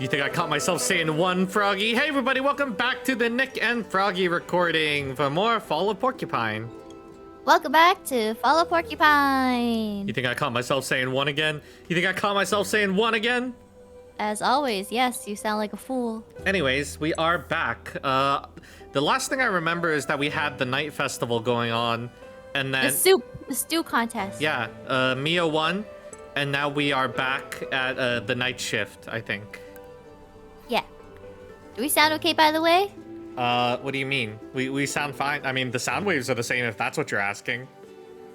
You think I caught myself saying one, Froggy? Hey everybody, welcome back to the Nick and Froggy recording for more Fall of Porcupine. Welcome back to Follow Porcupine. You think I caught myself saying one again? You think I caught myself saying one again? As always, yes, you sound like a fool. Anyways, we are back. The last thing I remember is that we had the night festival going on, and then The stew contest. yeah, Mia won, and now we are back at the night shift, I think. Yeah. Do we sound okay, by the way? What do you mean? We sound fine. I mean, the sound waves are the same if that's what you're asking.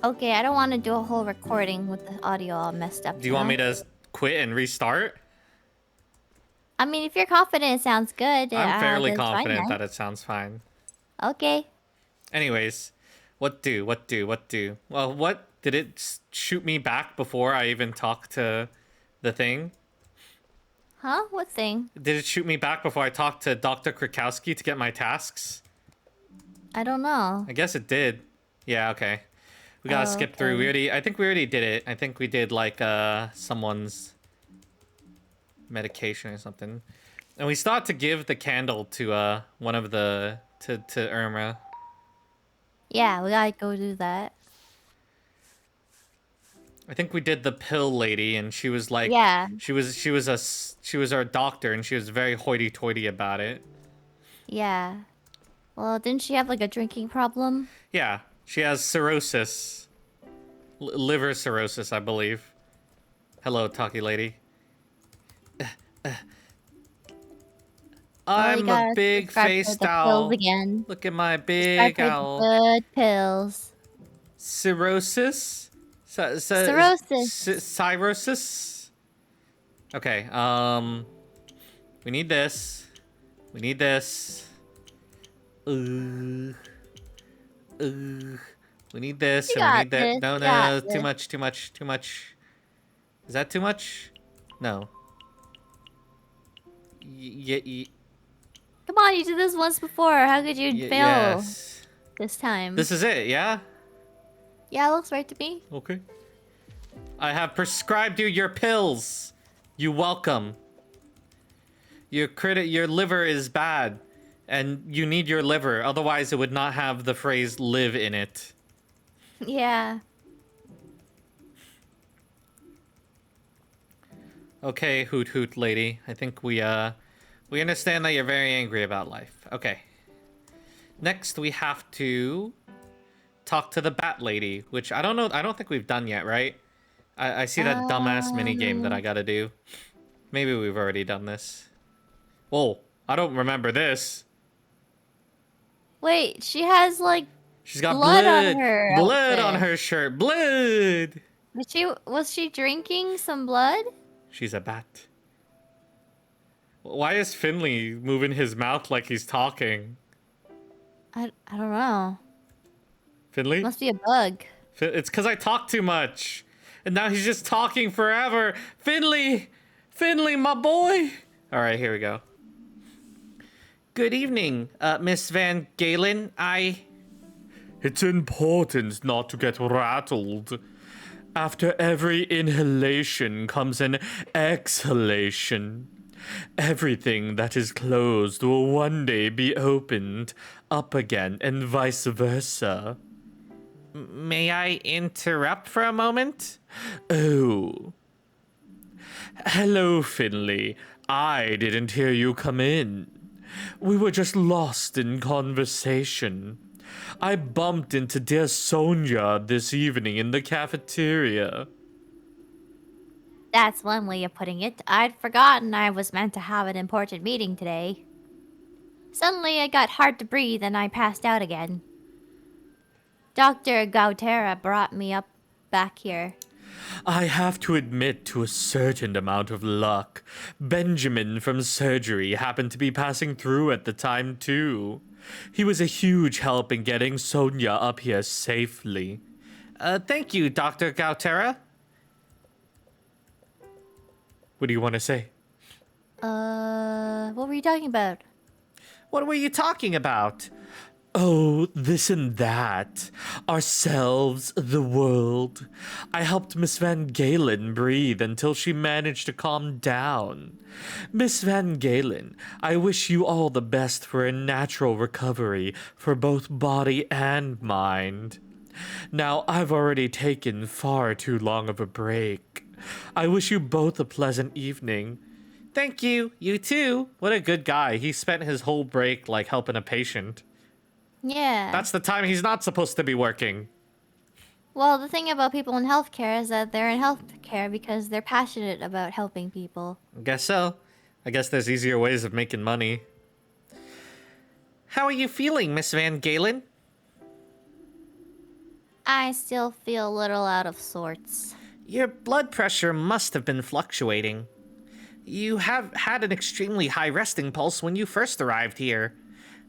Okay, I don't want to do a whole recording with the audio all messed up. Do you want me to quit and restart? I mean, if you're confident it sounds good. I'm fairly then it's fine, confident right? that it sounds fine. Okay. Anyways, what do? Well, what? Did it shoot me back before I even talked to the thing? Huh? What thing? Did it shoot me back before I talked to Dr. Krakowski to get my tasks? I don't know. I guess it did. Yeah, okay. We gotta skip through. Okay. I think we already did it. I think we did like someone's medication or something. And we start to give the candle to one of the to Irma. Yeah, we gotta go do that. I think we did the pill lady, and she was like, Yeah. she was our doctor, and she was very hoity-toity about it. Yeah. Well, didn't she have like a drinking problem? Yeah, she has cirrhosis, liver cirrhosis, I believe. Hello, talkie lady. I'm a big faced owl. Again. Look at my big owl. Good pills. Cirrhosis? Cirrhosis. Cirrhosis? Okay, we need this. We need this. We need this, and we need that. No, too much. Is that too much? No. Come on, you did this once before. How could you fail yes. this time? This is it, yeah? Yeah, it looks right to me. Okay. I have prescribed you your pills. You welcome. Your liver is bad, and you need your liver. Otherwise, it would not have the phrase "live" in it. Yeah. Okay, hoot hoot lady. I think we understand that you're very angry about life. Okay. Next, we have to talk to the bat lady, which I don't know. I don't think we've done yet, right? I see that dumbass mini game that I gotta do. Maybe we've already done this. Whoa, I don't remember this. Wait, she has like She's got blood on her blood outfit. on her shirt. Blood. Was she drinking some blood? She's a bat. Why is Finley moving his mouth like he's talking? I don't know. Finley? Must be a bug. It's because I talk too much. And now he's just talking forever. Finley! Finley, my boy! Alright, here we go. Good evening, Miss Van Galen. It's important not to get rattled. After every inhalation comes an exhalation. Everything that is closed will one day be opened up again, and vice versa. May I interrupt for a moment? Oh. Hello, Finley. I didn't hear you come in. We were just lost in conversation. I bumped into dear Sonia this evening in the cafeteria. That's one way of putting it. I'd forgotten I was meant to have an important meeting today. Suddenly, it got hard to breathe and I passed out again. Dr. Gautera brought me up back here. I have to admit to a certain amount of luck. Benjamin from surgery happened to be passing through at the time, too. He was a huge help in getting Sonia up here safely. Thank you, Dr. Gautera. What do you want to say? What were you talking about? What were you talking about? Oh, this and that. Ourselves, the world. I helped Miss Van Galen breathe until she managed to calm down. Miss Van Galen, I wish you all the best for a natural recovery for both body and mind. Now, I've already taken far too long of a break. I wish you both a pleasant evening. Thank you. You too. What a good guy. He spent his whole break like helping a patient. Yeah. That's the time he's not supposed to be working. Well, the thing about people in healthcare is that they're in healthcare because they're passionate about helping people. Guess so. I guess there's easier ways of making money. How are you feeling, Miss Van Galen? I still feel a little out of sorts. Your blood pressure must have been fluctuating. You have had an extremely high resting pulse when you first arrived here.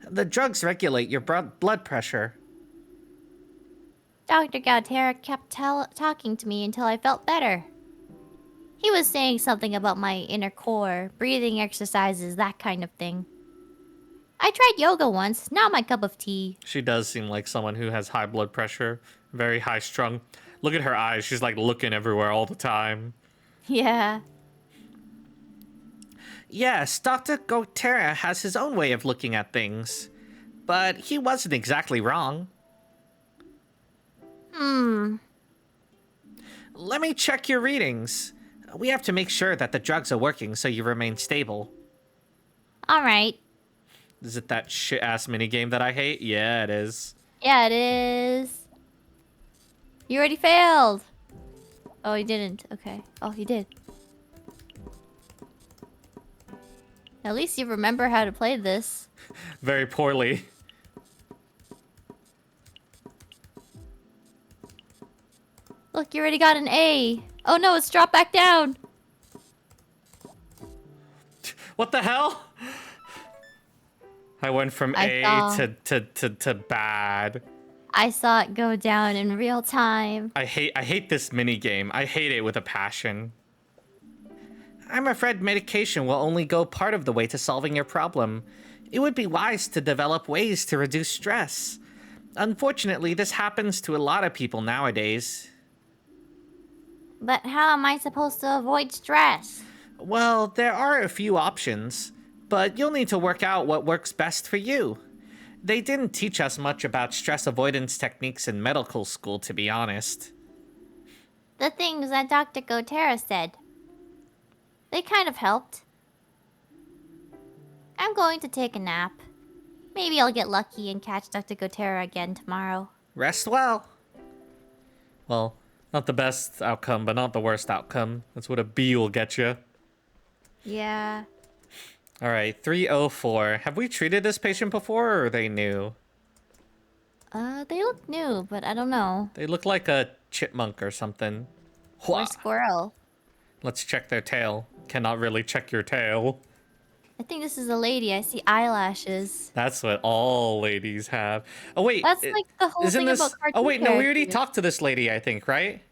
The drugs regulate your blood pressure. Dr. Gautera kept talking to me until I felt better. He was saying something about my inner core, breathing exercises, that kind of thing. I tried yoga once, not my cup of tea. She does seem like someone who has high blood pressure, very high strung. Look at her eyes, she's like looking everywhere all the time. Yeah. Yes, Dr. Gautera has his own way of looking at things, but he wasn't exactly wrong. Let me check your readings. We have to make sure that the drugs are working so you remain stable. Alright. Is it that shit-ass minigame that I hate? Yeah, it is. Yeah, it is. You already failed. Oh, you didn't. Okay. Oh, you did. At least you remember how to play this. Very poorly. Look, you already got an A. Oh no, it's dropped back down. What the hell? I went from A to bad. I saw it go down in real time. I hate this mini game. I hate it with a passion. I'm afraid medication will only go part of the way to solving your problem. It would be wise to develop ways to reduce stress. Unfortunately, this happens to a lot of people nowadays. But how am I supposed to avoid stress? Well, there are a few options, but you'll need to work out what works best for you. They didn't teach us much about stress avoidance techniques in medical school, to be honest. The things that Dr. Gautera said. They kind of helped. I'm going to take a nap. Maybe I'll get lucky and catch Dr. Gautera again tomorrow. Rest well. Well, not the best outcome, but not the worst outcome. That's what a B will get you. Yeah. All right, 304. Have we treated this patient before, or are they new? They look new, but I don't know. They look like a chipmunk or something. Or squirrel. Let's check their tail. Cannot really check your tail. I think this is a lady. I see eyelashes. That's what all ladies have. Oh, wait. That's like the whole thing about cartoon Oh, wait, no, we already characters. talked to this lady, I think, right?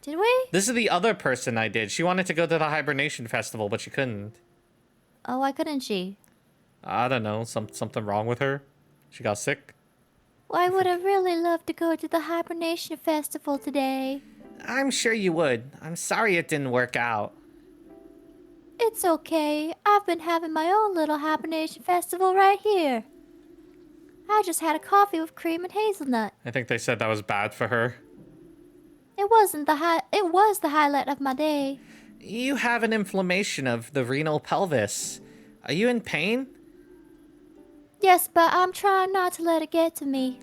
Did we? This is the other person I did. She wanted to go to the hibernation festival, but she couldn't. Oh, why couldn't she? I don't know. Something wrong with her? She got sick? Well, I would have really loved to go to the hibernation festival today. I'm sure you would. I'm sorry it didn't work out. It's okay. I've been having my own little hibernation festival right here. I just had a coffee with cream and hazelnut. I think they said that was bad for her. It was the highlight of my day. You have an inflammation of the renal pelvis. Are you in pain? Yes, but I'm trying not to let it get to me.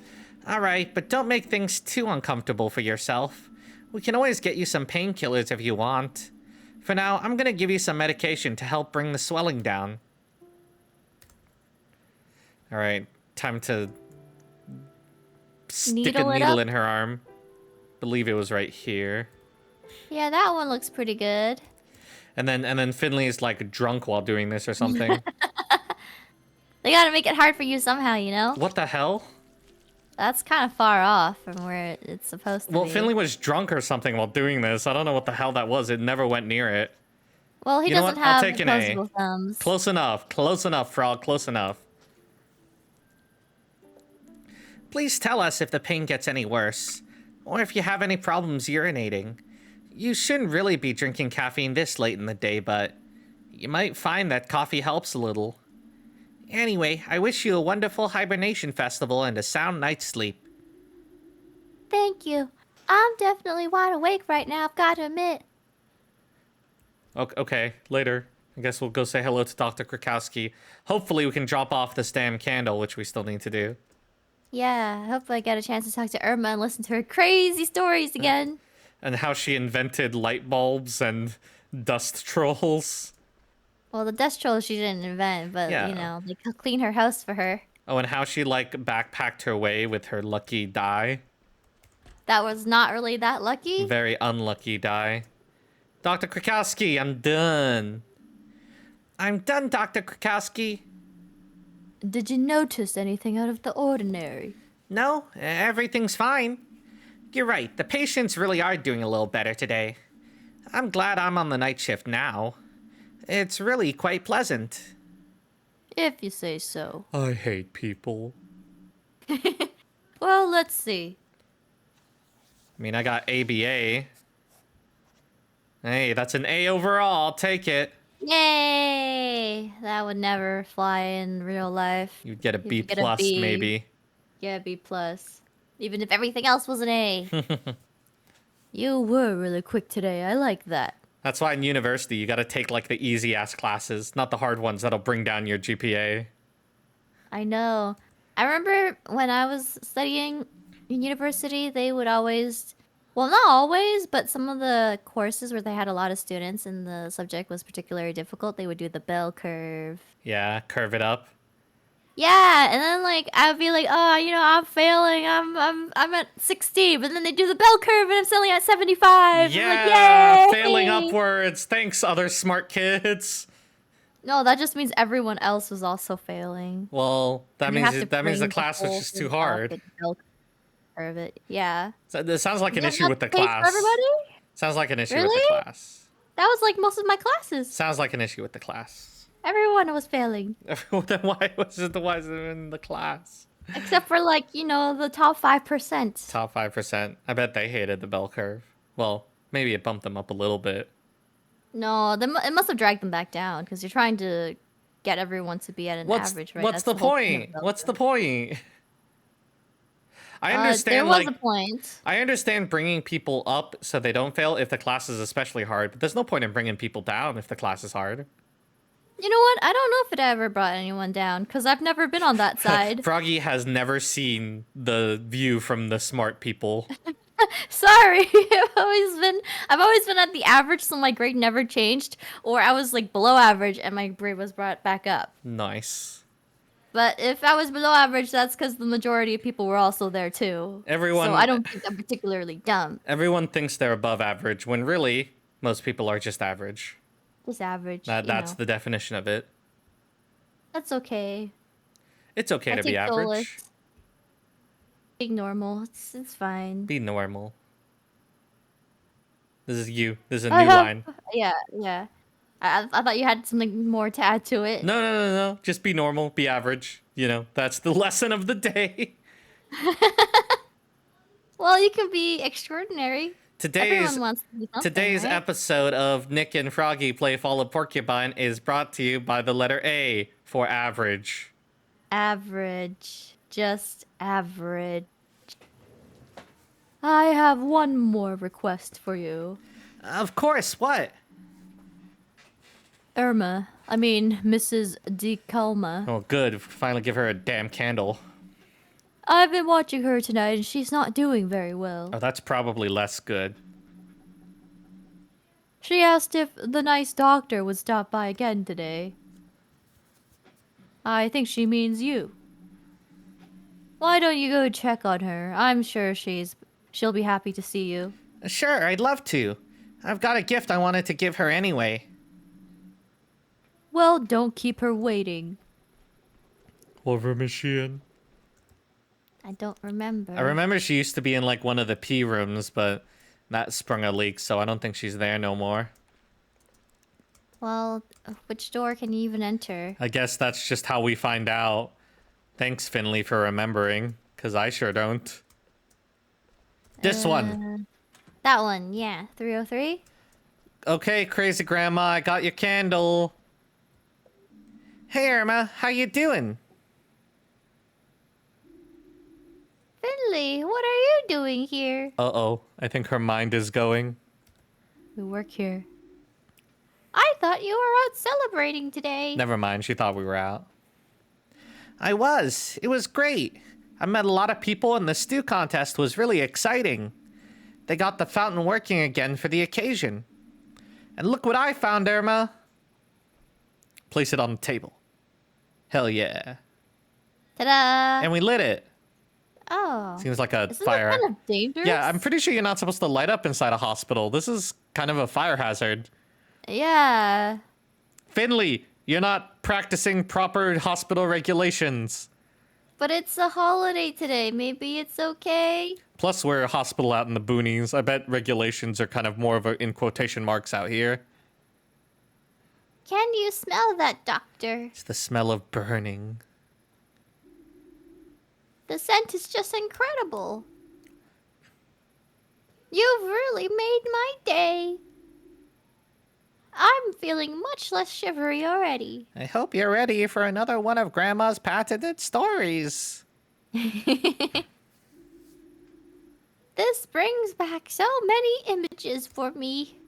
Alright, but don't make things too uncomfortable for yourself. We can always get you some painkillers if you want. For now, I'm gonna give you some medication to help bring the swelling down. Alright, time to stick a needle in her arm. Believe it was right here. Yeah, that one looks pretty good. And then Finley is like drunk while doing this or something. They gotta make it hard for you somehow, you know? What the hell? That's kind of far off from where it's supposed to be. Well, Finley was drunk or something while doing this. I don't know what the hell that was. It never went near it. Well, he You know doesn't what? I'll have take an A. opposable thumbs. Close enough. Close enough, frog. Close enough. Please tell us if the pain gets any worse, or if you have any problems urinating. You shouldn't really be drinking caffeine this late in the day, but you might find that coffee helps a little. Anyway, I wish you a wonderful hibernation festival and a sound night's sleep. Thank you. I'm definitely wide awake right now, I've got to admit. Okay, later. I guess we'll go say hello to Dr. Krakowski. Hopefully we can drop off this damn candle, which we still need to do. Yeah, hopefully I get a chance to talk to Irma and listen to her crazy stories again. And how she invented light bulbs and dust trolls. Well, the dust troll she didn't invent, but, Yeah. you know, they could clean her house for her. Oh, and how she, like, backpacked her way with her lucky die. That was not really that lucky. Very unlucky die. Dr. Krakowski, I'm done. I'm done, Dr. Krakowski. Did you notice anything out of the ordinary? No, everything's fine. You're right, the patients really are doing a little better today. I'm glad I'm on the night shift now. It's really quite pleasant. If you say so. I hate people. Well, let's see. I mean, I got ABA. Hey, that's an A overall. I'll take it. Yay! That would never fly in real life. You'd get a If B you get a plus, B. maybe. Yeah, B plus. Even if everything else was an A. You were really quick today. I like that. That's why in university you gotta take like the easy ass classes, not the hard ones that'll bring down your GPA. I know. I remember when I was studying in university, they would always, well, not always, but some of the courses where they had a lot of students and the subject was particularly difficult, they would do the bell curve. Yeah, curve it up. Yeah, and then like I'd be like, oh, you know, I'm failing. I'm at 60, but then they do the bell curve and I'm suddenly at 75. Yeah, I'm like, yay! failing upwards. Thanks, other smart kids. No, that just means everyone else was also failing. Well, that You have means to that means the bring class was whole just thing too up hard. and bell curve it. Yeah. So, it sounds like an Is issue that with the case for class. everybody? Sounds like an issue with the Really? class. That was like most of my classes. Sounds like an issue with the class. Everyone was failing. Then why was it in the class? Except for like, you know, the top 5%. Top 5%. I bet they hated the bell curve. Well, maybe it bumped them up a little bit. No, it must have dragged them back down because you're trying to get everyone to be at an average, right? What's That's the whole point of point? bell What's the curve. point? I There understand, was like, a point. I understand bringing people up so they don't fail if the class is especially hard, but there's no point in bringing people down if the class is hard. You know what? I don't know if it ever brought anyone down because I've never been on that side. Froggy has never seen the view from the smart people. Sorry, I've always been at the average, so my grade never changed, or I was like below average and my grade was brought back up. Nice. But if I was below average, that's because the majority of people were also there too. Everyone- So I don't think I'm particularly dumb. Everyone thinks they're above average when really most people are just average. Just average. That's you know. the definition of it. That's okay. It's okay I to be take average. Dolus. Take normal. It's fine. Be normal. This is you. This is a I new have- line. Yeah, yeah. I thought you had something more to add to it. No. Just be normal. Be average. You know, that's the lesson of the day. Well, you can be extraordinary. Today's Everyone wants to be something, Today's right? episode of Nick and Froggy Play Fall of Porcupine is brought to you by the letter A for average. Average. Just average. I have one more request for you. Of course, what? Mrs. DeCalma. Oh, good. Finally give her a damn candle. I've been watching her tonight and she's not doing very well. Oh, that's probably less good. She asked if the nice doctor would stop by again today. I think she means you. Why don't you go check on her? I'm sure she'll be happy to see you. Sure, I'd love to. I've got a gift I wanted to give her anyway. Well, don't keep her waiting. Over machine. I don't remember. I remember she used to be in like one of the P rooms, but that sprung a leak, so I don't think she's there no more. Well, which door can you even enter? I guess that's just how we find out. Thanks, Finley, for remembering, Because I sure don't. This one. That one, yeah. 303? Okay, crazy grandma, I got your candle. Hey, Irma, how you doing? Finley, what are you doing here? Uh-oh, I think her mind is going. We work here. I thought you were out celebrating today. Never mind, she thought we were out. I was. It was great. I met a lot of people and the stew contest was really exciting. They got the fountain working again for the occasion. And look what I found, Irma. Place it on the table. Hell yeah. Ta-da! And we lit it. Oh. Seems like a Isn't fire. that kind of dangerous? Yeah, I'm pretty sure you're not supposed to light up inside a hospital. This is kind of a fire hazard. Yeah. Finley, you're not practicing proper hospital regulations. But it's a holiday today. Maybe it's okay. Plus, we're a hospital out in the boonies. I bet regulations are kind of more of a in quotation marks out here. Can you smell that, Doctor? It's the smell of burning. The scent is just incredible. You've really made my day. I'm feeling much less shivery already. I hope you're ready for another one of Grandma's patented stories. This brings back so many images for me.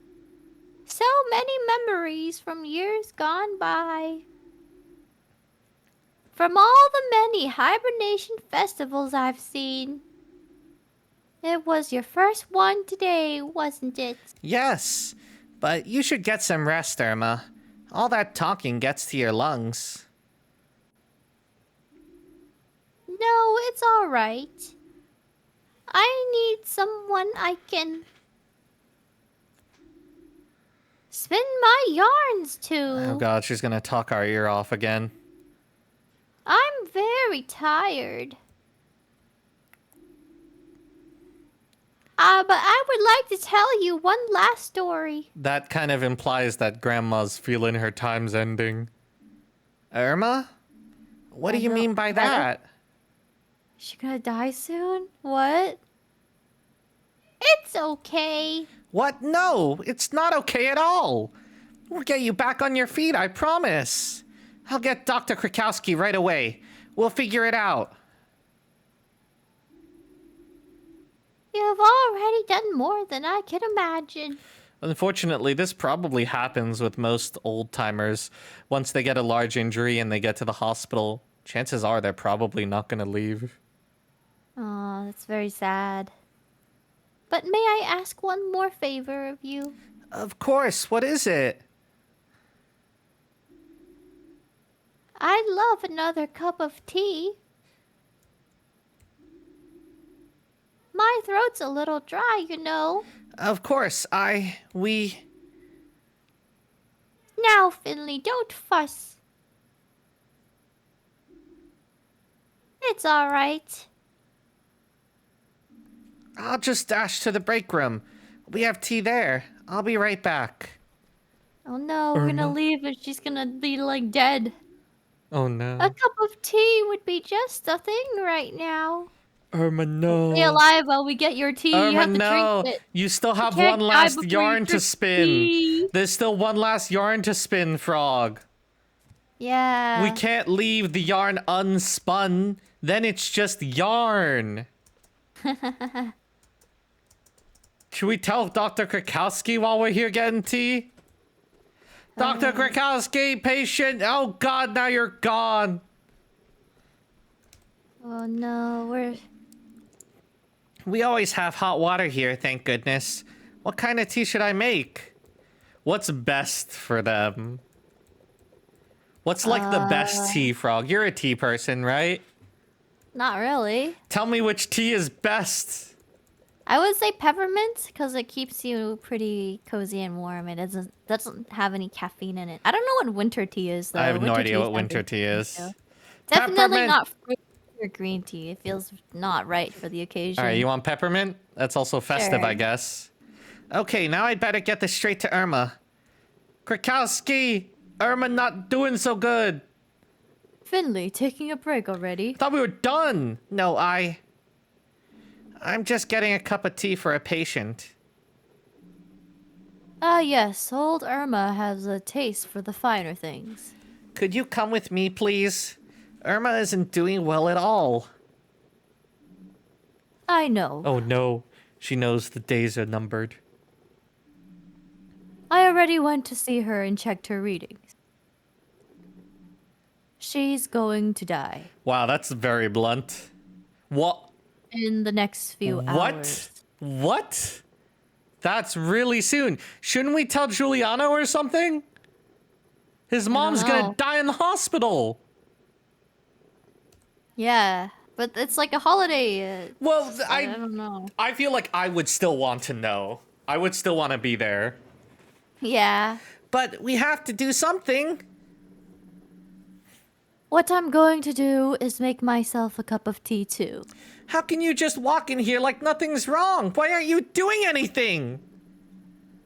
So many memories from years gone by. From all the many hibernation festivals I've seen. It was your first one today, wasn't it? Yes, but you should get some rest, Irma. All that talking gets to your lungs. No, it's all right. I need someone I can spin my yarns to. Oh god, she's gonna talk our ear off again. I'm very tired. But I would like to tell you one last story. That kind of implies that Grandma's feeling her time's ending. Irma? What do you mean by that? She gonna die soon? What? It's okay. What? No, it's not okay at all. We'll get you back on your feet, I promise. I'll get Dr. Krakowski right away. We'll figure it out. You've already done more than I can imagine. Unfortunately, this probably happens with most old-timers. Once they get a large injury and they get to the hospital, chances are they're probably not going to leave. Oh, that's very sad. But may I ask one more favor of you? Of course, what is it? I'd love another cup of tea. My throat's a little dry, you know. Of course, we... Now, Finley, don't fuss. It's all right. I'll just dash to the break room. We have tea there. I'll be right back. Oh no, we're gonna leave and she's gonna be like dead. Oh no. A cup of tea would be just the thing right now. Irma, no. Stay alive while we get your tea. Irma, You have to no. drink it. You still have can't one die last before you yarn to drink spin. tea. There's still one last yarn to spin, Frog. Yeah. We can't leave the yarn unspun. Then it's just yarn. Should we tell Dr. Krakowski while we're here getting tea? Dr. Krakowski, patient. Oh god, now you're gone. Oh no, We always have hot water here, thank goodness. What kind of tea should I make? What's best for them? What's like the best tea, Frog? You're a tea person, right? not really. Tell me which tea is best. I would say peppermint because it keeps you pretty cozy and warm. It doesn't have any caffeine in it. I don't know what winter tea is though. I have no Winter idea tea what is winter everything, tea is. so. Definitely Peppermint. not fruit or green tea. It feels not right for the occasion. All right, you want peppermint? That's also festive, Sure. I guess. Okay, now I'd better get this straight to Irma. Krakowski! Irma not doing so good. Finley, taking a break already? Thought we were done. No, I'm just getting a cup of tea for a patient. Ah, yes, old Irma has a taste for the finer things. Could you come with me, please? Irma isn't doing well at all. I know. Oh no, she knows the days are numbered. I already went to see her and checked her readings. She's going to die. Wow, that's very blunt. What? In the next few hours. What? That's really soon. Shouldn't we tell Giuliano or something? His mom's gonna die in the hospital. Yeah, but it's like a holiday. Well, I don't know. I feel like I would still want to know. I would still want to be there. Yeah. But we have to do something. What I'm going to do is make myself a cup of tea too. How can you just walk in here like nothing's wrong? Why aren't you doing anything?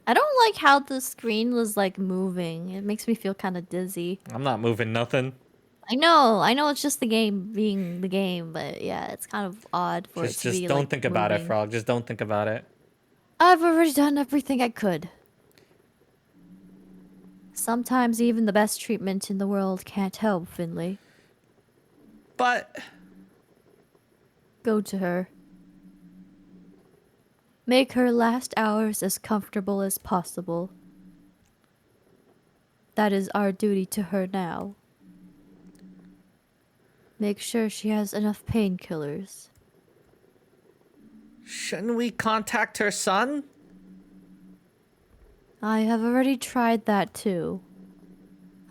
I don't like how the screen was like moving. It makes me feel kind of dizzy. I'm not moving nothing. I know it's just the game being the game, but yeah, it's kind of odd for it to be Just don't like, think about it, moving. Frog. Just don't think about it. I've already done everything I could. Sometimes even the best treatment in the world can't help, Finley. But Go to her. Make her last hours as comfortable as possible. That is our duty to her now. Make sure she has enough painkillers. shouldn't we contact her son? I have already tried that too.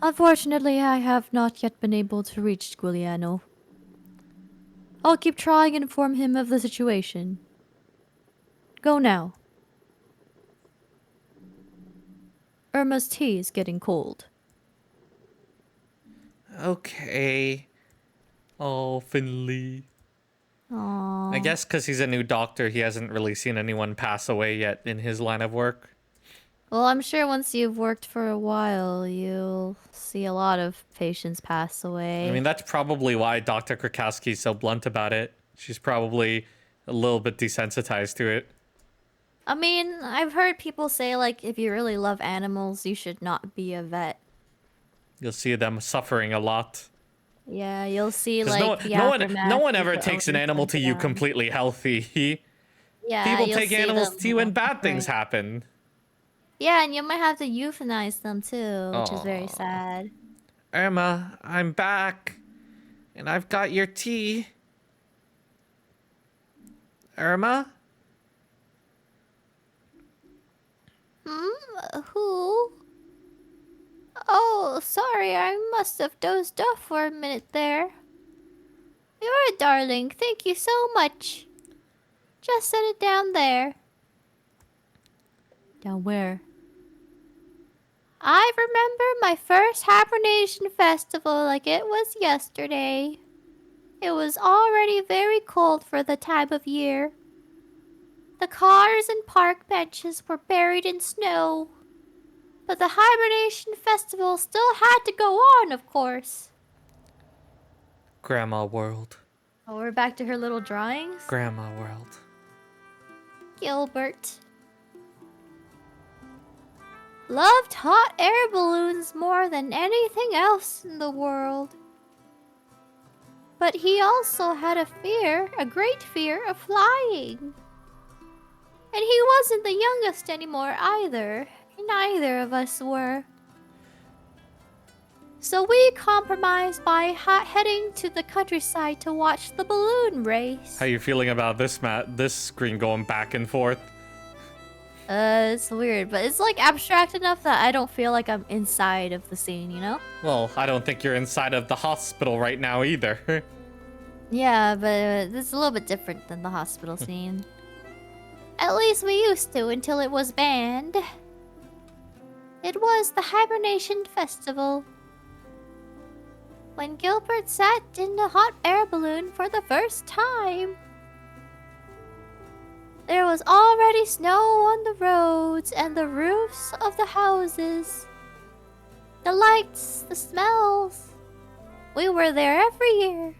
Unfortunately, I have not yet been able to reach Giuliano. I'll keep trying and inform him of the situation. Go now. Irma's tea is getting cold. Okay. Oh, Finley. Aww. I guess because he's a new doctor, he hasn't really seen anyone pass away yet in his line of work. Well, I'm sure once you've worked for a while, you'll see a lot of patients pass away. I mean, that's probably why Dr. Krakowski's so blunt about it. She's probably a little bit desensitized to it. I mean, I've heard people say, like, if you really love animals, you should not be a vet. You'll see them suffering a lot. Yeah, you'll see, 'Cause like, no one ever takes an animal to you completely healthy. Yeah, People you'll take see animals them, to you when like, bad things suffering. happen. Yeah, and you might have to euthanize them too, which is very Aw. sad. Irma, I'm back. And I've got your tea. Irma? Who? Oh, sorry, I must have dozed off for a minute there. You're a darling, thank you so much. Just set it down there. Down where? I remember my first hibernation festival like it was yesterday. It was already very cold for the time of year. The cars and park benches were buried in snow. But the hibernation festival still had to go on, of course. Grandma World. Oh, we're back to her little drawings? Grandma World. Gilbert loved hot air balloons more than anything else in the world. But he also had a great fear of flying. And he wasn't the youngest anymore either. Neither of us were. So we compromised by heading to the countryside to watch the balloon race. How you feeling about this this screen going back and forth? It's weird, but it's like abstract enough that I don't feel like I'm inside of the scene, you know? Well, I don't think you're inside of the hospital right now either. Yeah, but it's a little bit different than the hospital scene. At least we used to until it was banned. It was the Hibernation Festival. When Gilbert sat in the hot air balloon for the first time. There was already snow on the roads and the roofs of the houses. The lights, the smells. We were there every year.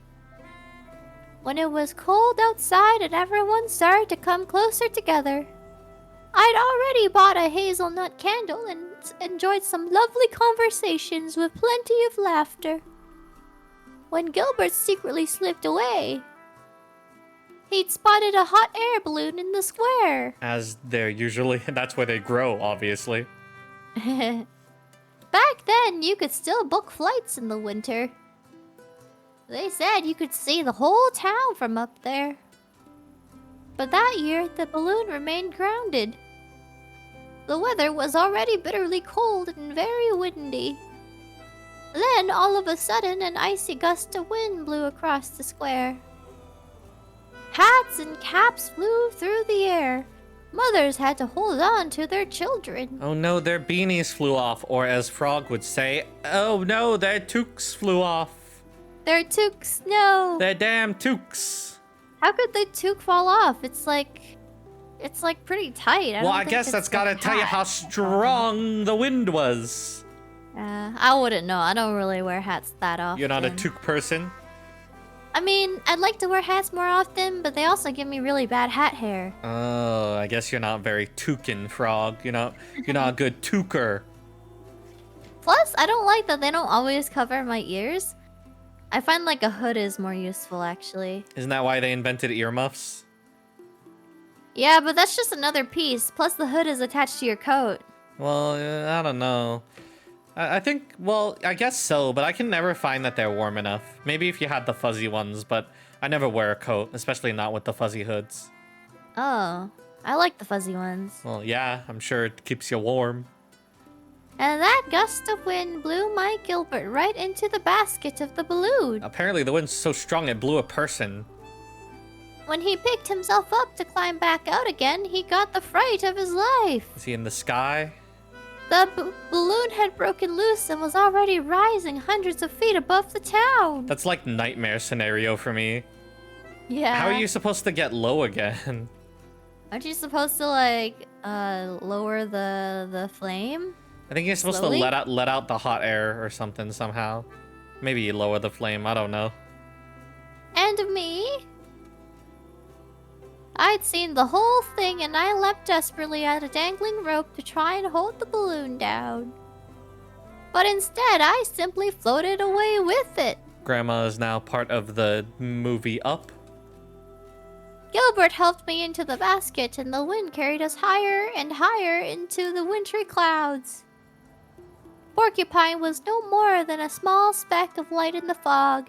when it was cold outside and everyone started to come closer together. I'd already bought a hazelnut candle and enjoyed some lovely conversations with plenty of laughter. When Gilbert secretly slipped away, he'd spotted a hot air balloon in the square. As they're usually, that's where they grow, obviously. Back then, you could still book flights in the winter. They said you could see the whole town from up there. But that year, the balloon remained grounded. The weather was already bitterly cold and very windy. Then, all of a sudden, an icy gust of wind blew across the square. Hats and caps flew through the air. Mothers had to hold on to their children. Oh no, their beanies flew off, or as Frog would say, oh no, their toques flew off. Their toques, no. Their damn toques. How could the toque fall off? It's like pretty tight. Well, I guess that's gotta tell you how strong the wind was. I wouldn't know. I don't really wear hats that often. You're not a toque person? I mean, I'd like to wear hats more often, but they also give me really bad hat hair. Oh, I guess you're not very toucan, Frog. You're not a good touker. Plus, I don't like that they don't always cover my ears. I find like a hood is more useful, actually. Isn't that why they invented earmuffs? Yeah, but that's just another piece. Plus, the hood is attached to your coat. Well, I don't know. I think, well, I guess so, but I can never find that they're warm enough. Maybe if you had the fuzzy ones, but I never wear a coat, especially not with the fuzzy hoods. Oh, I like the fuzzy ones. Well, yeah, I'm sure it keeps you warm. And that gust of wind blew my Gilbert right into the basket of the balloon. Apparently the wind's so strong it blew a person. When he picked himself up to climb back out again, he got the fright of his life. Is he in the sky? The balloon had broken loose and was already rising hundreds of feet above the town. That's like nightmare scenario for me. Yeah. How are you supposed to get low again? Aren't you supposed to like lower the flame? I think you're supposed Slowly? to let out the hot air or something somehow. Maybe you lower the flame, I don't know. And me? I'd seen the whole thing and I leapt desperately at a dangling rope to try and hold the balloon down. But instead, I simply floated away with it. Grandma is now part of the movie Up. Gilbert helped me into the basket and the wind carried us higher and higher into the wintry clouds. Porcupine was no more than a small speck of light in the fog.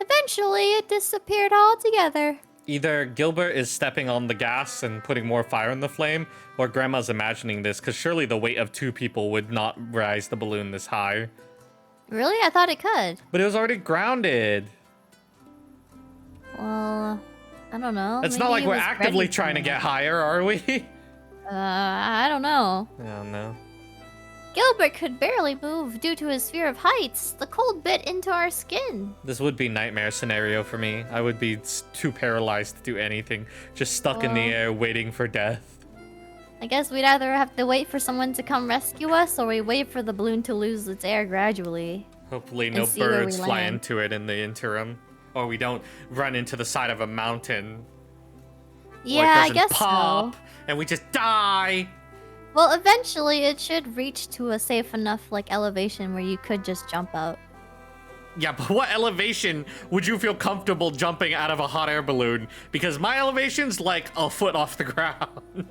Eventually, it disappeared altogether. Either Gilbert is stepping on the gas and putting more fire in the flame, or Grandma's imagining this, because surely the weight of 2 people would not rise the balloon this high. Really? I thought it could. But it was already grounded. Well, I don't know. It's Maybe not like it we're was actively ready trying to for get it. higher, are we? I don't know. I don't know. Gilbert could barely move due to his fear of heights. The cold bit into our skin. This would be nightmare scenario for me. I would be too paralyzed to do anything. Just stuck in the Well. air waiting for death. I guess we'd either have to wait for someone to come rescue us, or we wait for the balloon to lose its air gradually. Hopefully And no see where we birds fly land. into it in the interim. Or we don't run into the side of a mountain. Yeah, or it I doesn't guess pop, so. and we just die. Well, eventually it should reach to a safe enough like elevation where you could just jump out. Yeah, but what elevation would you feel comfortable jumping out of a hot air balloon? Because my elevation's like a foot off the ground.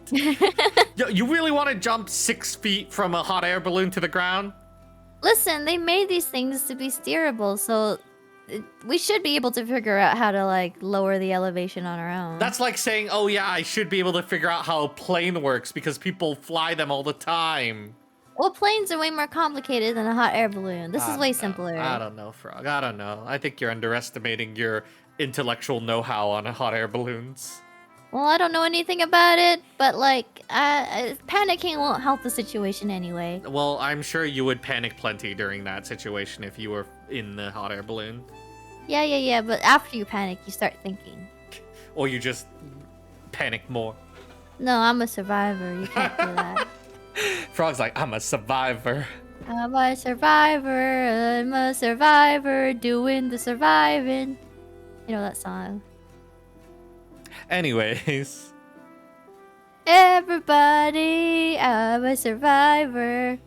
Yo, you really want to jump 6 feet from a hot air balloon to the ground? Listen, they made these things to be steerable, so we should be able to figure out how to like lower the elevation on our own. That's like saying, oh yeah, I should be able to figure out how a plane works because people fly them all the time. Well, planes are way more complicated than a hot air balloon. This is way simpler. I don't know, Frog. I don't know. I think you're underestimating your intellectual know-how on hot air balloons. Well, I don't know anything about it, but like, panicking won't help the situation anyway. Well, I'm sure you would panic plenty during that situation if you were in the hot air balloon. Yeah, but after you panic, you start thinking. Or you just panic more. No, I'm a survivor. You can't do that. Frog's like, I'm a survivor. I'm a survivor. I'm a survivor doing the surviving. You know that song. Anyways. Everybody, I'm a survivor.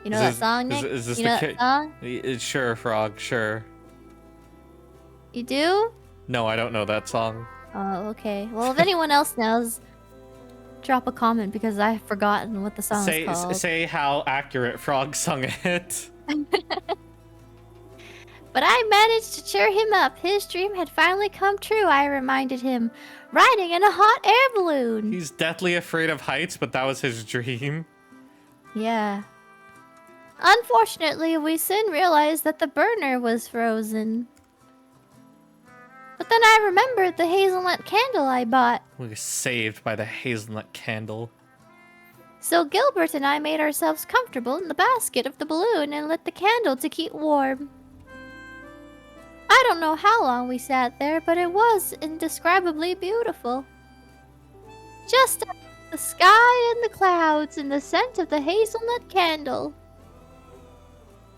You know that song, Nick? Is this you know that song? Sure, Frog, sure. You do? No, I don't know that song. Oh, okay. Well, if anyone else knows, drop a comment because I've forgotten what the song is called. Say how accurate Frog sung it. But I managed to cheer him up. His dream had finally come true, I reminded him, riding in a hot air balloon. He's deathly afraid of heights, but that was his dream. Yeah. Unfortunately, we soon realized that the burner was frozen. But then I remembered the hazelnut candle I bought. We were saved by the hazelnut candle. So Gilbert and I made ourselves comfortable in the basket of the balloon and lit the candle to keep warm. I don't know how long we sat there, but it was indescribably beautiful. Just the sky and the clouds and the scent of the hazelnut candle.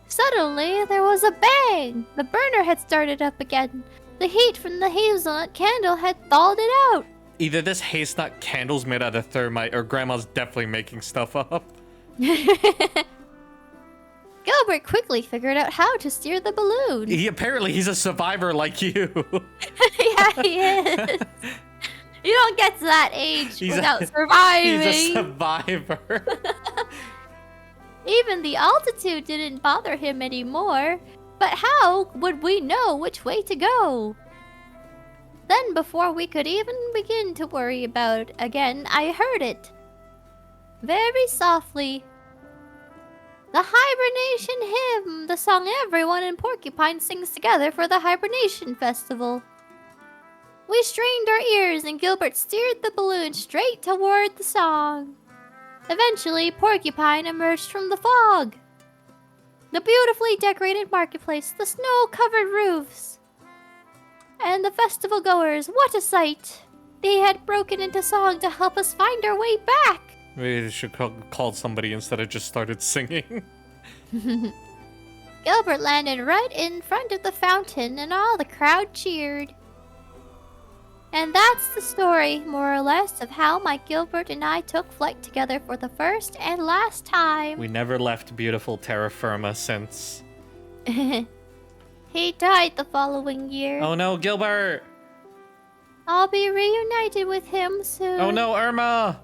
Suddenly, there was a bang! The burner had started up again. The heat from the hazelnut candle had thawed it out. Either this hazelnut candle's made out of thermite, or Grandma's definitely making stuff up. Gilbert quickly figured out how to steer the balloon. He's a survivor like you. Yeah, he is. You don't get to that age without surviving. He's a survivor. Even the altitude didn't bother him anymore. But how would we know which way to go? Then, before we could even begin to worry about it again, I heard it. Very softly. The hibernation hymn, the song everyone in Porcupine sings together for the hibernation festival. We strained our ears and Gilbert steered the balloon straight toward the song. Eventually, Porcupine emerged from the fog. The beautifully decorated marketplace, the snow-covered roofs, and the festival goers, what a sight! They had broken into song to help us find our way back. Maybe they should call somebody instead of just started singing. Gilbert landed right in front of the fountain and all the crowd cheered. And that's the story, more or less, of how my Gilbert and I took flight together for the first and last time. We never left beautiful terra firma since. He died the following year. Oh no, Gilbert! I'll be reunited with him soon. Oh no, Irma!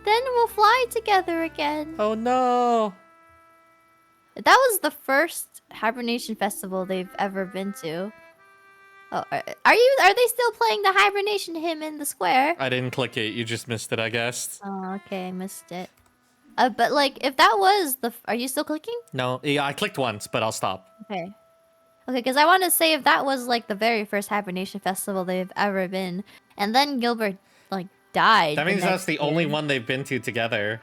Then we'll fly together again. Oh no! That was the first hibernation festival they've ever been to. Oh, are they still playing the hibernation hymn in the square? I didn't click it. You just missed it, I guess. Oh, okay, I missed it. But like, if that was are you still clicking? No, yeah, I clicked once, but I'll stop. Okay. Okay, because I want to say if that was like the very first hibernation festival they've ever been, and then Gilbert like died. That means that's the year. only one they've been to together.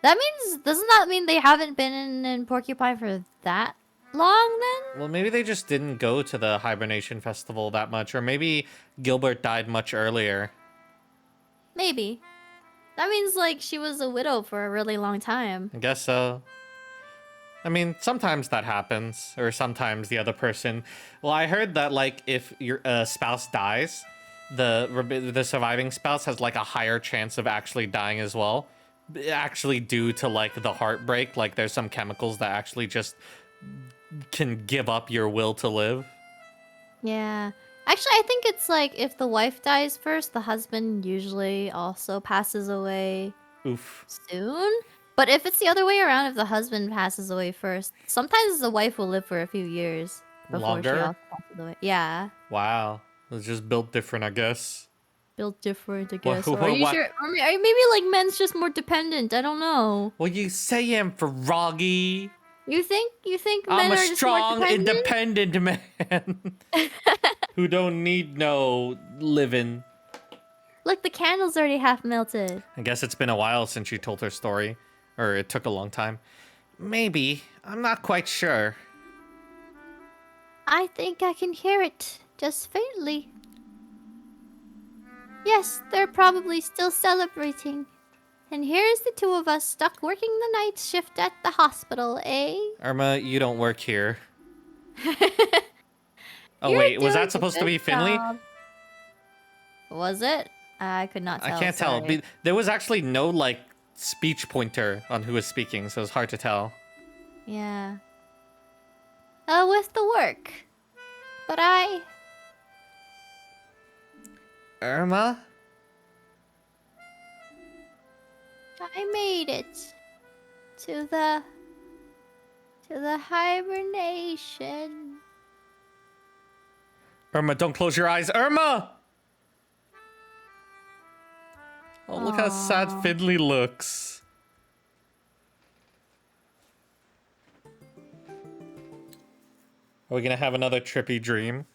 That means, doesn't that mean they haven't been in Porcupine for that long then? Well, maybe they just didn't go to the hibernation festival that much, or maybe Gilbert died much earlier. Maybe. That means like she was a widow for a really long time. I guess so. I mean, sometimes that happens, or sometimes the other person. Well, I heard that like if your spouse dies, the surviving spouse has like a higher chance of actually dying as well. Actually, due to like the heartbreak, like there's some chemicals that actually just can give up your will to live. Yeah. Actually, I think it's like if the wife dies first, the husband usually also passes away Oof. soon. But if it's the other way around, if the husband passes away first, sometimes the wife will live for a few years before Longer? she also passes away. Yeah. Wow. It's just built different, I guess. Built different, I Wha- guess. wha- Or are you what- sure? Or maybe like men's just more dependent. I don't know. Well, you say him, Froggy. You think I'm men a are just strong, more dependent? independent man who don't need no living. Look, the candle's already half melted. I guess it's been a while since she told her story, or it took a long time. Maybe. I'm not quite sure. I think I can hear it, just faintly. Yes, they're probably still celebrating. And here's the two of us stuck working the night shift at the hospital, eh? Irma, you don't work here. Oh, You're wait, was doing that a supposed to good be Finley? job. Was it? I could not I tell. can't tell. Sorry. There was actually no, like, speech pointer on who was speaking, so it's hard to tell. Yeah. With the work. But Irma? I made it to the hibernation. Irma, don't close your eyes. Irma! Oh, look how sad Aw. Finley looks. Are we gonna have another trippy dream?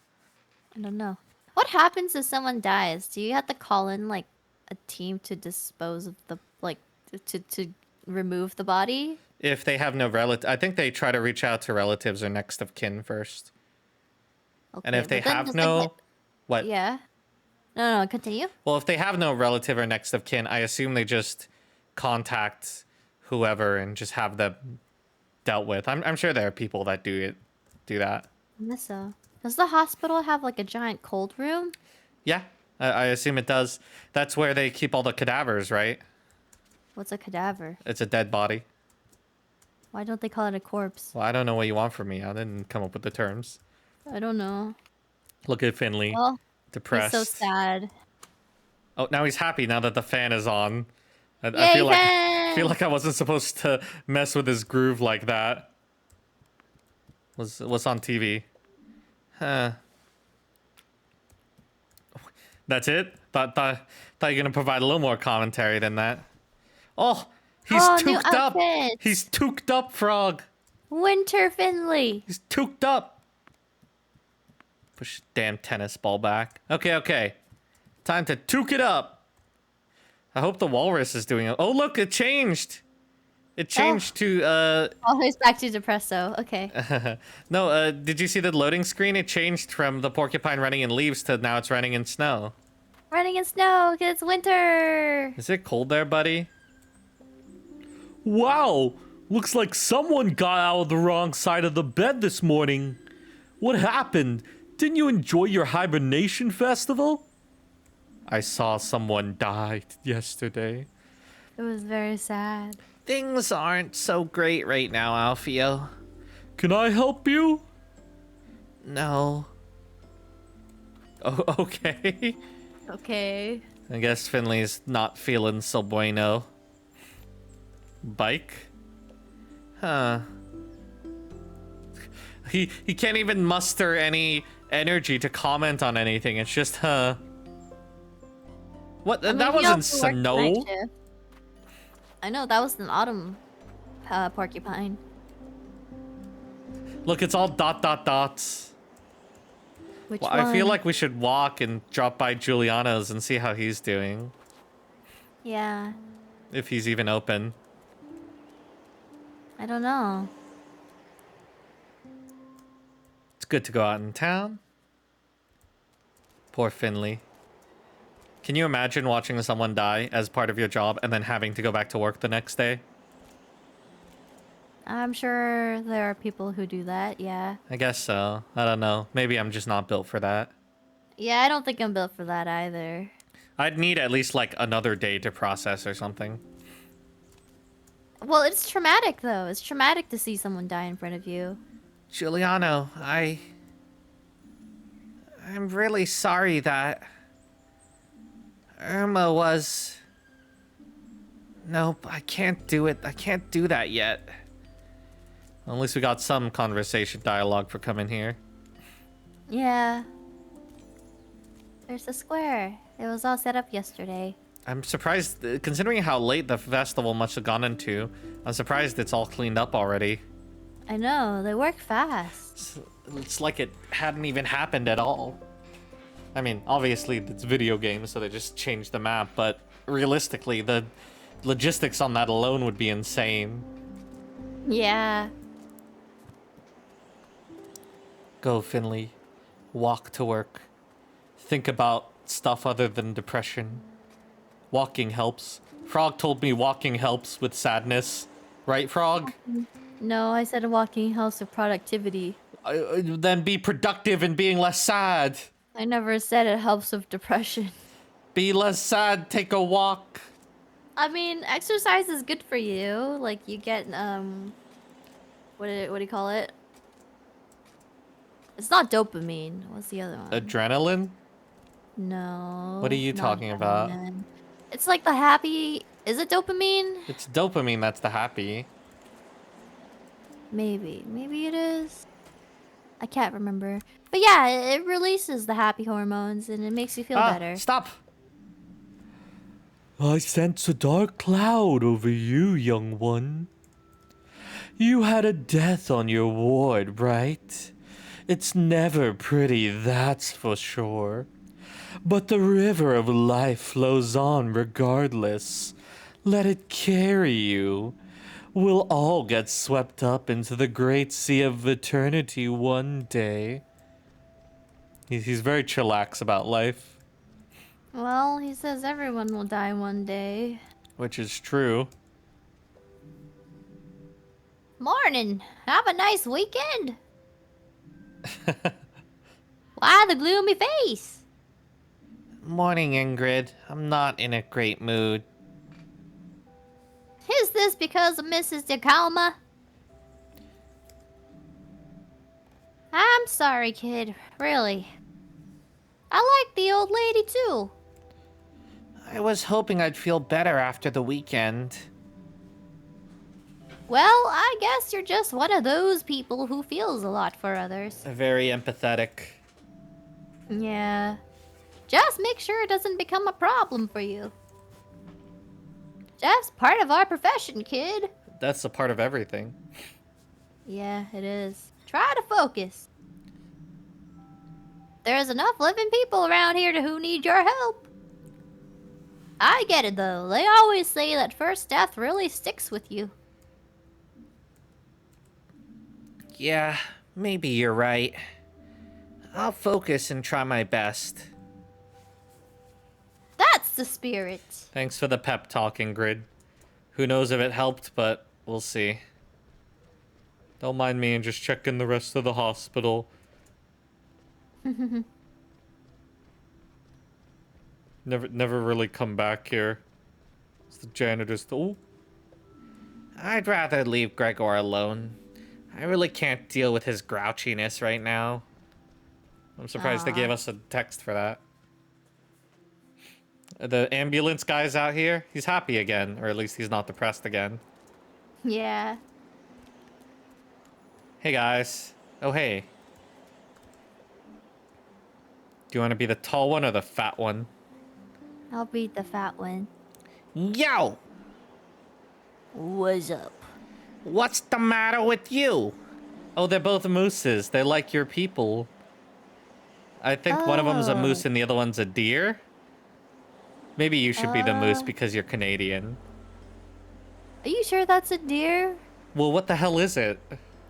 I don't know. What happens if someone dies? Do you have to call in like a team to dispose of the like to remove the body? If they have no relative, I think they try to reach out to relatives or next of kin first. Okay, And if they but then have does no, what? yeah. No, continue. Well, if they have no relative or next of kin, I assume they just contact whoever and just have them dealt with. I'm sure there are people that do that. I guess so. Does the hospital have like a giant cold room? Yeah, I assume it does. That's where they keep all the cadavers, right? What's a cadaver? It's a dead body. Why don't they call it a corpse? Well, I don't know what you want from me. I didn't come up with the terms. I don't know. Look at Finley, Well, depressed. he's so sad. Oh, now he's happy now that the fan is on. I Yay, feel like fan! feel like I wasn't supposed to mess with his groove like that. What's on TV? Huh. That's it? Thought you were gonna provide a little more commentary than that. Oh, he's New tooked up. outfits. He's tooked up, Frog. Winter Finley. He's tooked up. Push damn tennis ball back. Okay. Time to took it up. I hope the walrus is doing it. Oh, look, it changed. It changed to, Oh, he's back to Depresso. Okay. no, did you see the loading screen? It changed from the porcupine running in leaves to now it's running in snow. Running in snow, 'cause it's winter. Is it cold there, buddy? Wow, looks like someone got out of the wrong side of the bed this morning. What happened? Didn't you enjoy your hibernation festival? I saw someone die yesterday. It was very sad. Things aren't so great right now, Alfio. Can I help you? No. Oh, okay. Okay. I guess Finley's not feeling so bueno. Bike? Huh. He can't even muster any energy to comment on anything. It's just, huh. What? I mean, that he wasn't also worked snow. night shift. I know, that was an autumn porcupine. Look, it's all dots. Which Well, one? I feel like we should walk and drop by Giuliano's and see how he's doing. Yeah. If he's even open. I don't know. It's good to go out in town. Poor Finley. Can you imagine watching someone die as part of your job and then having to go back to work the next day? I'm sure there are people who do that, yeah. I guess so. I don't know. Maybe I'm just not built for that. Yeah, I don't think I'm built for that either. I'd need at least like another day to process or something. Well, it's traumatic though. It's traumatic to see someone die in front of you. Giuliano, I'm really sorry that Irma was... Nope, I can't do it. I can't do that yet. Well, at least we got some conversation dialogue for coming here. Yeah. There's a square. It was all set up yesterday. I'm surprised, considering how late the festival must have gone into, I'm surprised it's all cleaned up already. I know, they work fast. It's like it hadn't even happened at all. I mean, obviously it's video games, so they just changed the map, but realistically, the logistics on that alone would be insane. Yeah. Go, Finley. Walk to work. Think about stuff other than depression. Walking helps. Frog told me walking helps with sadness. Right, Frog? No, I said a walking house of productivity. Then be productive in being less sad. I never said it helps with depression. Be less sad, take a walk. I mean, exercise is good for you. Like you get what do you call it? It's not dopamine. What's the other one? Adrenaline? No. What are you not talking about? adrenaline. It's like the happy. Is it dopamine? It's dopamine that's the happy. Maybe. Maybe it is. I can't remember. But yeah, it releases the happy hormones and it makes you feel better. Stop. I sense a dark cloud over you, young one. You had a death on your ward, right? It's never pretty, that's for sure. But the river of life flows on regardless. Let it carry you. We'll all get swept up into the great sea of eternity one day. He's very chillax about life. Well, he says everyone will die one day. Which is true. Morning. Have a nice weekend. Why the gloomy face? Morning, Ingrid. I'm not in a great mood. Is this because of Mrs. Tacoma? I'm sorry, kid. Really. I like the old lady, too. I was hoping I'd feel better after the weekend. Well, I guess you're just one of those people who feels a lot for others. Very empathetic. Yeah. Just make sure it doesn't become a problem for you. Just part of our profession, kid. That's a part of everything. Yeah, it is. Try to focus. There's enough living people around here who need your help. I get it, though. They always say that first death really sticks with you. Yeah, maybe you're right. I'll focus and try my best. That's the spirit. Thanks for the pep talk, Ingrid. Who knows if it helped, but we'll see. Don't mind me and just check in the rest of the hospital. Never really come back here. It's the janitor's. Oh. I'd rather leave Gregor alone. I really can't deal with his grouchiness right now. I'm surprised they gave us a text for that. The ambulance guy's out here. He's happy again, or at least he's not depressed again. Yeah. Hey guys. Oh hey. Do you want to be the tall one or the fat one? I'll beat the fat one. Yo! What's up? What's the matter with you? Oh, they're both mooses. They're like your people. I think one of them's a moose and the other one's a deer. Maybe you should be the moose because you're Canadian. Are you sure that's a deer? Well, what the hell is it?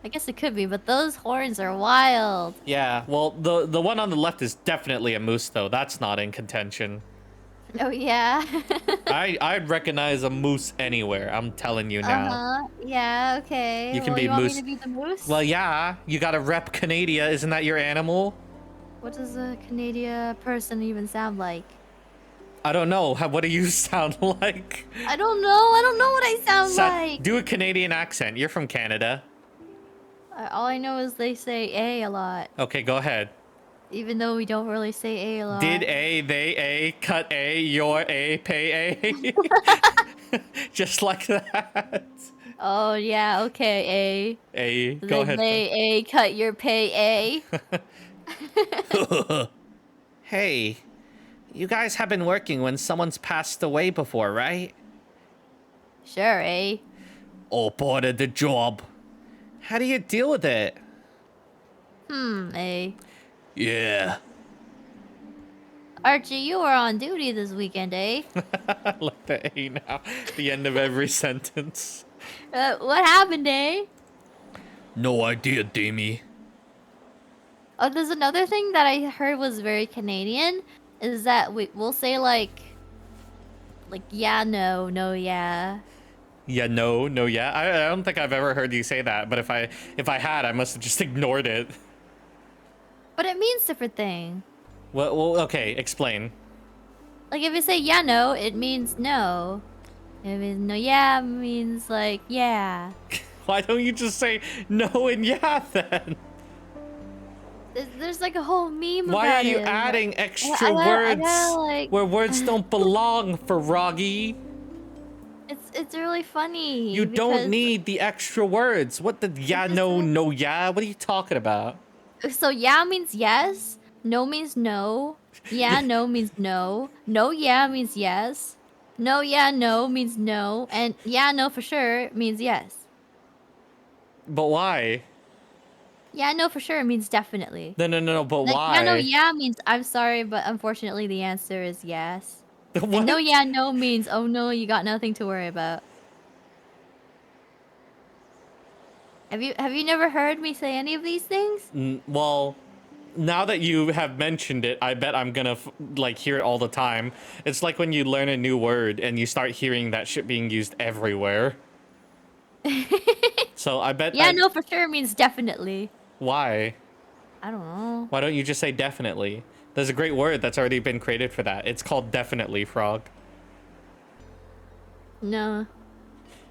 I guess it could be, but those horns are wild. Yeah, well, the one on the left is definitely a moose, though. That's not in contention. Oh, yeah. I'd recognize a moose anywhere. I'm telling you now. Uh-huh. Yeah, okay. You can well, be you want moose. me to be the moose? Well, yeah. You gotta rep Canada. Isn't that your animal? What does a Canadian person even sound like? I don't know. What do you sound like? I don't know. I don't know what I sound like. Do a Canadian accent. You're from Canada. All I know is they say A lot. Okay, go ahead. Even though we don't really say A a lot. Did A, they A, cut A, your A, pay A. Just like that. Oh, yeah, okay, A. A, go Then ahead. they A, cut your pay A. Hey, you guys have been working when someone's passed away before, right? Sure, A. All part of the job. How do you deal with it? A. Yeah. Archie, you were on duty this weekend, eh? I like the A now. The end of every sentence. What happened, eh? No idea, Damie. Oh, there's another thing that I heard was very Canadian, is that we'll say like yeah, no, no, yeah. Yeah, no, yeah. I don't think I've ever heard you say that, but if I had, I must have just ignored it. But it means different thing. Well, okay, explain. Like if you say yeah, no, it means no. If it's no, yeah, means like yeah. Why don't you just say no and yeah then? There's like a whole meme Why about are you it. adding I extra I words gotta like. where words don't belong, Froggy? It's really funny You don't because need the extra words. What the yeah, just no, says, no, yeah? What are you talking about? so yeah means yes, no means no, yeah, no means no, no, yeah means yes, no, yeah, no means no, and yeah, no for sure means yes. But why? Yeah, no for sure means definitely. No, no, no, no, but Like yeah, no, why? yeah means I'm sorry, but unfortunately the answer is yes. And no, What? yeah, no means oh no, you got nothing to worry about. Have you never heard me say any of these things? Well, now that you have mentioned it, I bet I'm gonna like hear it all the time. It's like when you learn a new word and you start hearing that shit being used everywhere. So I bet Yeah, no for sure means definitely. why? I don't know. Why don't you just say definitely? There's a great word that's already been created for that. It's called definitely, Frog. No.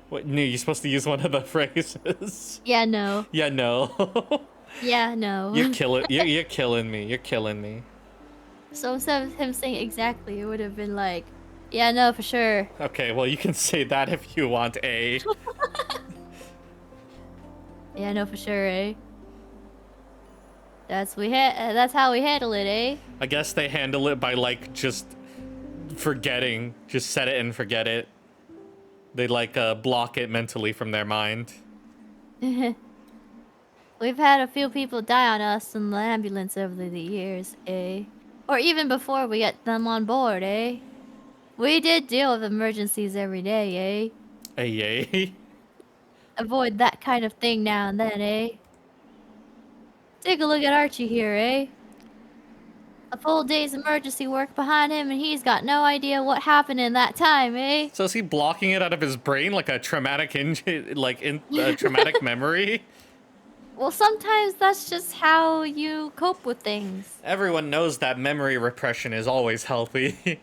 What? No, you're supposed to use one of the phrases. Yeah, no. Yeah, no. Yeah, no. You're killing. You're killing me. You're killing me. So instead of him saying exactly, it would have been like, yeah, no, for sure. Okay, well you can say that if you want, A. Yeah, no, for sure, eh? That's how we handle it, eh? I guess they handle it by like just forgetting. Just set it and forget it. They like block it mentally from their mind. We've had a few people die on us in the ambulance over the years, eh? Or even before we get them on board, eh? We did deal with emergencies every day, eh? A yay. Avoid that kind of thing now and then, eh? Take a look at Archie here, eh? A full day's emergency work behind him, and he's got no idea what happened in that time, eh? So is he blocking it out of his brain like a traumatic traumatic memory? Well, sometimes that's just how you cope with things. Everyone knows that memory repression is always healthy.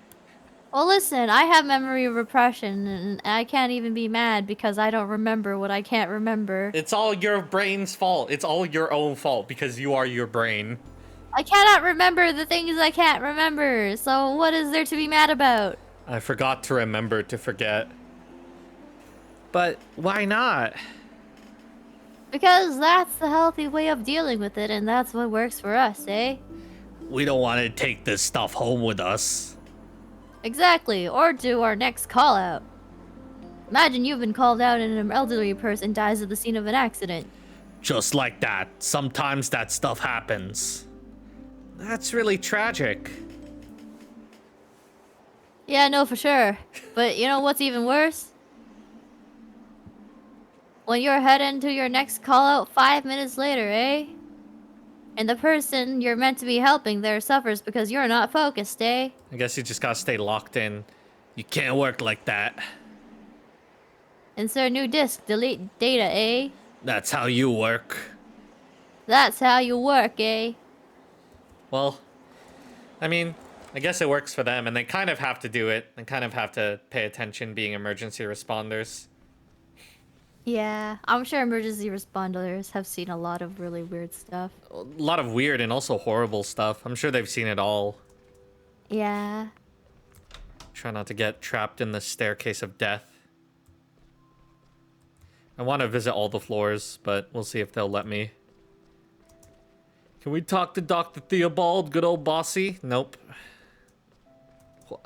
Well, listen, I have memory repression, and I can't even be mad because I don't remember what I can't remember. It's all your brain's fault. It's all your own fault because you are your brain. I cannot remember the things I can't remember, so what is there to be mad about? I forgot to remember to forget. But why not? Because that's the healthy way of dealing with it, and that's what works for us, eh? We don't want to take this stuff home with us. Exactly, or do our next call out. Imagine you've been called out and an elderly person dies at the scene of an accident. Just like that. Sometimes that stuff happens. That's really tragic. Yeah, no, for sure. But you know what's even worse? When you're heading to your next call out 5 minutes later, eh? And the person you're meant to be helping there suffers because you're not focused, eh? I guess you just gotta stay locked in. You can't work like that. Insert new disk, delete data, eh? That's how you work. That's how you work, eh? Well, I mean, I guess it works for them, and they kind of have to do it. They kind of have to pay attention being emergency responders. Yeah, I'm sure emergency responders have seen a lot of really weird stuff. A lot of weird and also horrible stuff. I'm sure they've seen it all. Yeah. Try not to get trapped in the staircase of death. I want to visit all the floors, but we'll see if they'll let me. Can we talk to Dr. Theobald, good old bossy? Nope. What?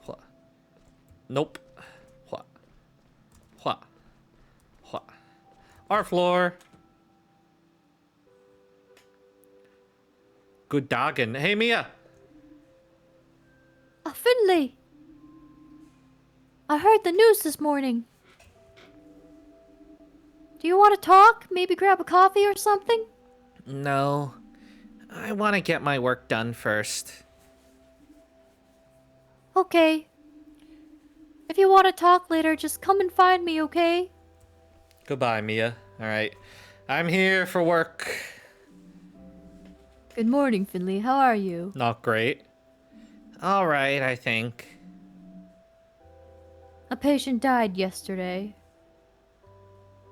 What? Nope. What? What? What? Our floor. Good doggin'. Hey, Mia. Finley! I heard the news this morning. Do you want to talk? Maybe grab a coffee or something? No. I want to get my work done first. Okay. If you want to talk later, just come and find me, okay? Goodbye, Mia. Alright. I'm here for work. Good morning, Finley. How are you? Not great. All right, I think. A patient died yesterday.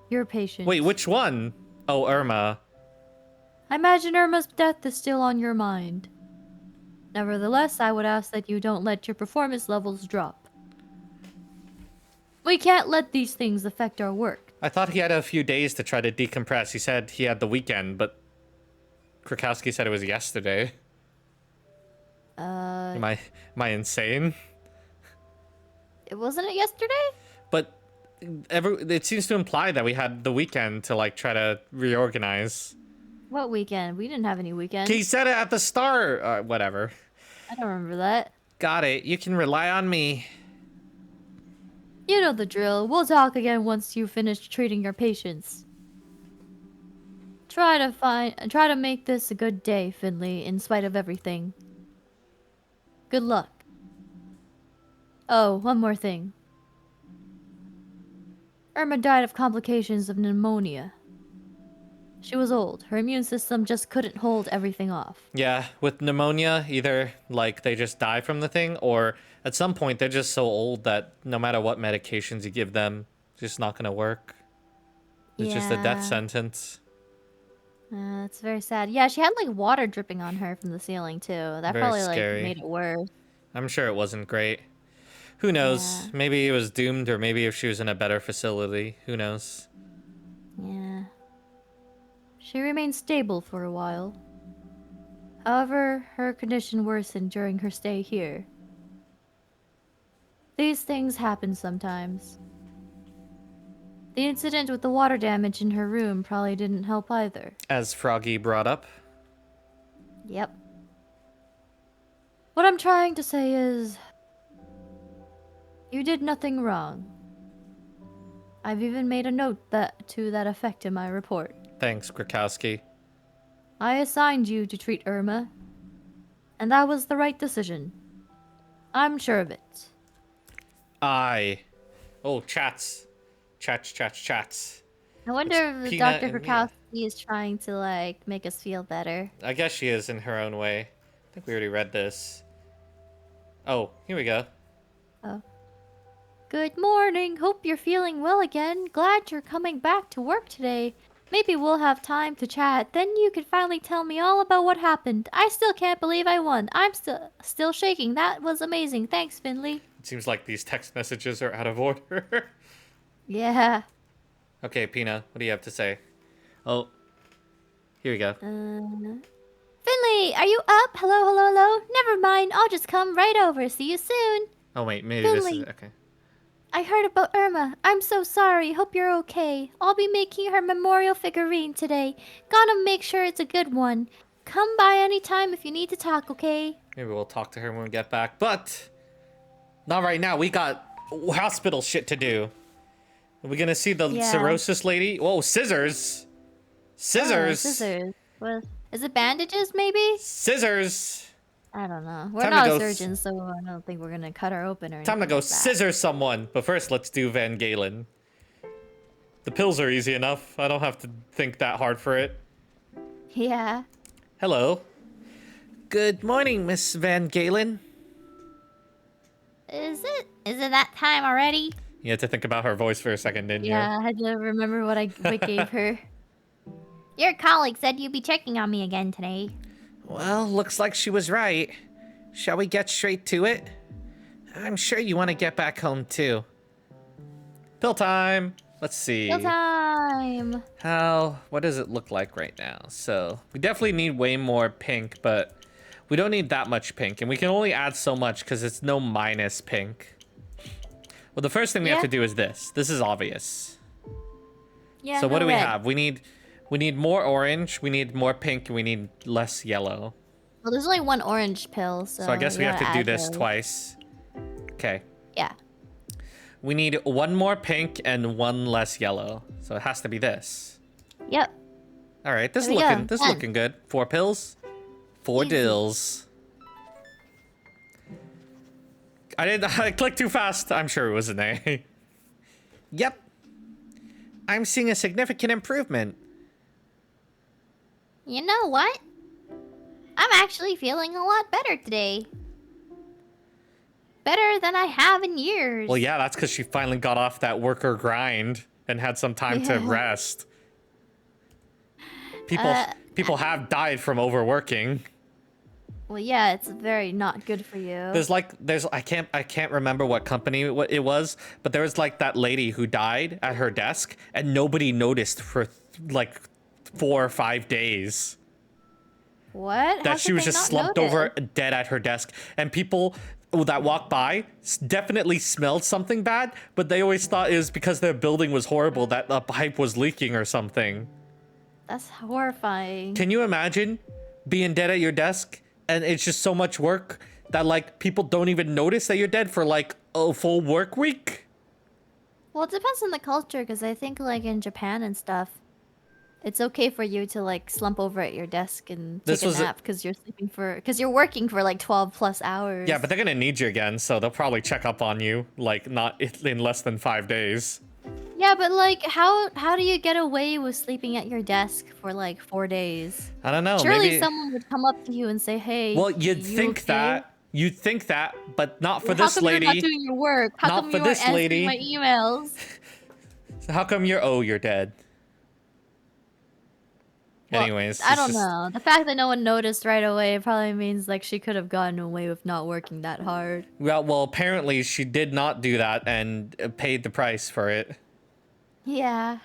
Your patient. Wait, which one? Oh, Irma. I imagine Irma's death is still on your mind. Nevertheless, I would ask that you don't let your performance levels drop. We can't let these things affect our work. I thought he had a few days to try to decompress. He said he had the weekend, but Krakowski said it was yesterday. Am I insane? Wasn't it yesterday? But it seems to imply that we had the weekend to like try to reorganize. What weekend? We didn't have any weekend. He said it at the start. Whatever. I don't remember that. Got it. You can rely on me. You know the drill. We'll talk again once you finish treating your patients. Try to make this a good day, Finley, in spite of everything. Good luck. Oh, one more thing. Irma died of complications of pneumonia. She was old. Her immune system just couldn't hold everything off. Yeah, with pneumonia, either like they just die from the thing, or at some point they're just so old that no matter what medications you give them, it's just not gonna work. It's just a death Yeah. sentence. That's very sad. Yeah, she had like water dripping on her from the ceiling too. That Very probably scary. like made it worse. I'm sure it wasn't great. Who knows? Yeah. Maybe it was doomed, or maybe if she was in a better facility, who knows? Yeah. She remained stable for a while. However, her condition worsened during her stay here. These things happen sometimes. The incident with the water damage in her room probably didn't help either. As Froggy brought up. Yep. What I'm trying to say is... you did nothing wrong. I've even made a note to that effect in my report. Thanks, Krakowski. I assigned you to treat Irma, and that was the right decision. I'm sure of it. Oh, chats. Chats. I wonder if Peanut Dr. and Mia. Krakowski is trying to, like, make us feel better. I guess she is in her own way. I think we already read this. Oh, here we go. Oh. Good morning. Hope you're feeling well again. Glad you're coming back to work today. Maybe we'll have time to chat. Then you can finally tell me all about what happened. I still can't believe I won. I'm still shaking. That was amazing. Thanks, Finley. It seems like these text messages are out of order. Yeah. Okay, Pina, what do you have to say? Oh, here we go. Finley, are you up? Hello? Never mind. I'll just come right over. See you soon. Oh, wait, maybe this is... Finley. Okay. I heard about Irma. I'm so sorry. Hope you're okay. I'll be making her memorial figurine today. Gotta make sure it's a good one. Come by anytime if you need to talk, okay? Maybe we'll talk to her when we get back, but... not right now. We got hospital shit to do. Are we gonna see the Yeah. cirrhosis lady? Whoa, scissors! Scissors! Scissors. What? Is it bandages, maybe? Scissors! I don't know. We're Time to not go surgeons, so I don't think we're gonna cut her open or anything. Time to go like that. scissor someone. But first, let's do Van Galen. The pills are easy enough. I don't have to think that hard for it. Yeah. Hello. Good morning, Miss Van Galen. Is it that time already? You had to think about her voice for a second, didn't Yeah, I had to remember what I gave her. Your colleague said you'd be checking on me again today. Well, looks like she was right. Shall we get straight to it? I'm sure you want to get back home, too. Pill time! Let's see. Still time. What does it look like right now? So, we definitely need way more pink, but we don't need that much pink. And we can only add so much because it's no minus pink. Well, the first thing we have Yeah. to do is this. This is obvious. Yeah. So what no do we red. have? We need more orange, we need more pink, and we need less yellow. Well, there's only one orange pill, so. So I guess we have to gotta do add this those. twice. Okay. Yeah. We need one more pink and one less yellow. So it has to be this. Yep. All right, this is There we looking go. this is Done. looking good. 4 pills, 4 Easy. dills. I clicked too fast. I'm sure it was an A. Yep. I'm seeing a significant improvement. You know what? I'm actually feeling a lot better today. better than I have in years. Well, yeah, that's because she finally got off that worker grind and had some time to Yeah. rest. People have died from overworking. Well, yeah, it's very not good for you. There's I can't remember what company it was, but there was like that lady who died at her desk and nobody noticed for like 4 or 5 days. What? How That she could was they just not slumped notice? over dead at her desk, and people that walked by definitely smelled something bad, but they always thought it was because their building was horrible, that the pipe was leaking or something. That's horrifying. Can you imagine being dead at your desk and it's just so much work that like people don't even notice that you're dead for like a full work week? Well, it depends on the culture, because I think like in Japan and stuff, it's okay for you to like slump over at your desk and This take was a a- nap because you're working for like 12 plus hours. Yeah, but they're gonna need you again, so they'll probably check up on you like not in less than 5 days. Yeah, but like how do you get away with sleeping at your desk for like 4 days? I don't know. Surely maybe... someone would come up to you and say, "Hey, Well, you'd you think okay?" that. You'd think that, but not for Well, this how come you're not lady. doing your work? How Not come for you this aren't lady. answering my emails? So how come you're dead? Well, Anyways, I it's don't just- know. The fact that no one noticed right away probably means like she could have gotten away with not working that hard. Well, apparently she did not do that and paid the price for it. Yeah.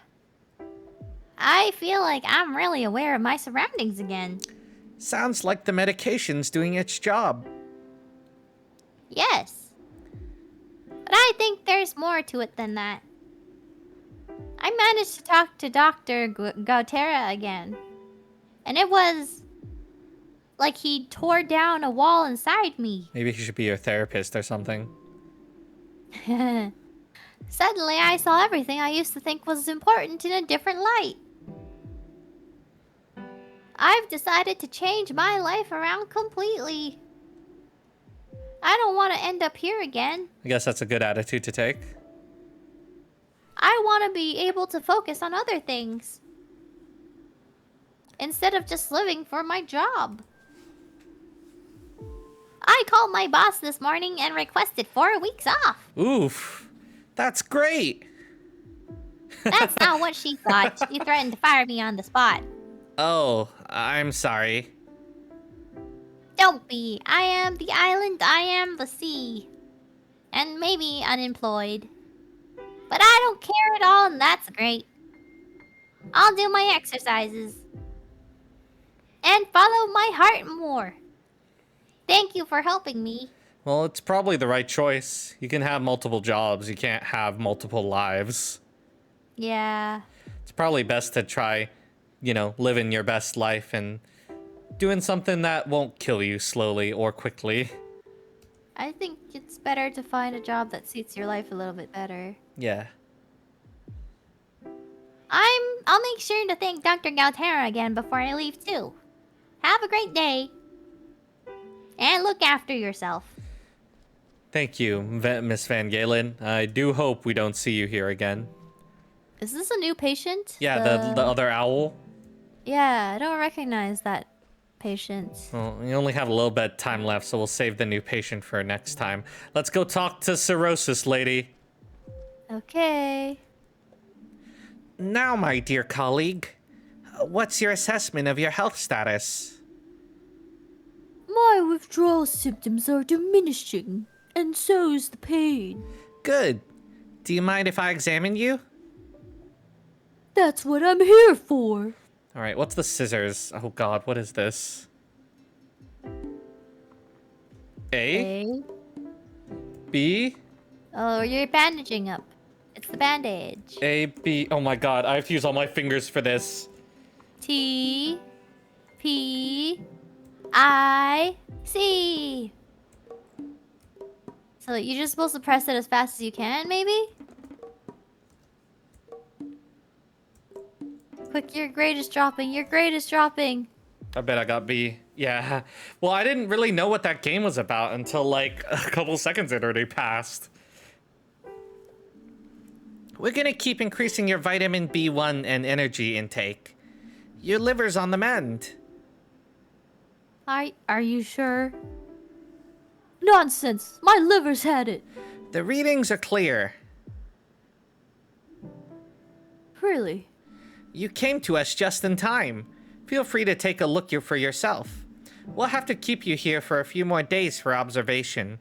I feel like I'm really aware of my surroundings again. Sounds like the medication's doing its job. Yes. But I think there's more to it than that. I managed to talk to Dr. Gautera again. And it was like he tore down a wall inside me. Maybe he should be your therapist or something. Suddenly, I saw everything I used to think was important in a different light. I've decided to change my life around completely. I don't want to end up here again. I guess that's a good attitude to take. I want to be able to focus on other things. Instead of just living for my job. I called my boss this morning and requested 4 weeks off. Oof. That's great. That's not what she thought. She threatened to fire me on the spot. Oh, I'm sorry. Don't be. I am the island, I am the sea. And maybe unemployed. But I don't care at all, and that's great. I'll do my exercises. And follow my heart more. Thank you for helping me. Well, it's probably the right choice. You can have multiple jobs. You can't have multiple lives. Yeah. It's probably best to try, living your best life and doing something that won't kill you slowly or quickly. I think it's better to find a job that suits your life a little bit better. Yeah. I'll make sure to thank Dr. Galterra again before I leave too. Have a great day. And look after yourself. Thank you, Miss Van Galen. I do hope we don't see you here again. Is this a new patient? Yeah, the other owl. Yeah, I don't recognize that patient. Well, we only have a little bit of time left, so we'll save the new patient for next time. Let's go talk to Cirrhosis Lady. Okay. Now, my dear colleague, what's your assessment of your health status? My withdrawal symptoms are diminishing, and so is the pain. Good. Do you mind if I examine you? That's what I'm here for. All right, what's the scissors? Oh god, what is this? A? A. B? Oh, you're bandaging up. It's the bandage. A, B. Oh my god, I have to use all my fingers for this. T. P. I. C. So you're just supposed to press it as fast as you can, maybe? Quick, your grade is dropping. Your grade is dropping. I bet I got B. Yeah. Well, I didn't really know what that game was about until like a couple seconds had already passed. We're gonna keep increasing your vitamin B1 and energy intake. Your liver's on the mend. Are you sure? Nonsense. My liver's had it. The readings are clear. Really? You came to us just in time. Feel free to take a look here for yourself. We'll have to keep you here for a few more days for observation.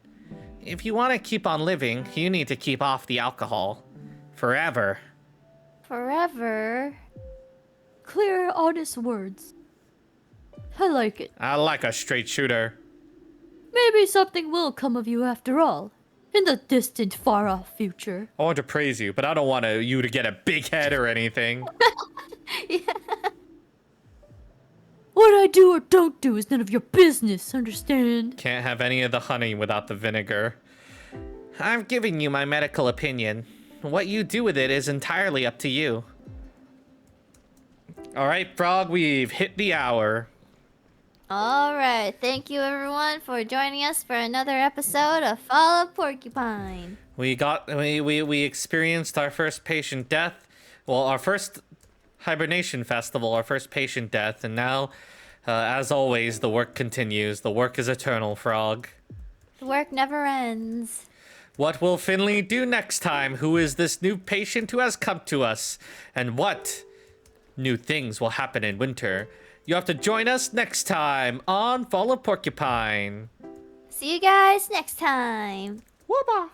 If you want to keep on living, you need to keep off the alcohol. Forever. Forever? Clear, honest words. I like it. I like a straight shooter. Maybe something will come of you after all. In the distant, far-off future. I want to praise you, but I don't want you to get a big head or anything. What I do or don't do is none of your business, understand? Can't have any of the honey without the vinegar. I'm giving you my medical opinion. What you do with it is entirely up to you. Alright, Frog, we've hit the hour. Alright, thank you everyone for joining us for another episode of Fall of Porcupine. We experienced our first patient death. Well, our first hibernation festival, our first patient death, and now, as always, the work continues. The work is eternal, Frog. The work never ends. What will Finley do next time? Who is this new patient who has come to us? And what new things will happen in winter? You have to join us next time on Fall of Porcupine. See you guys next time. Whoop-a.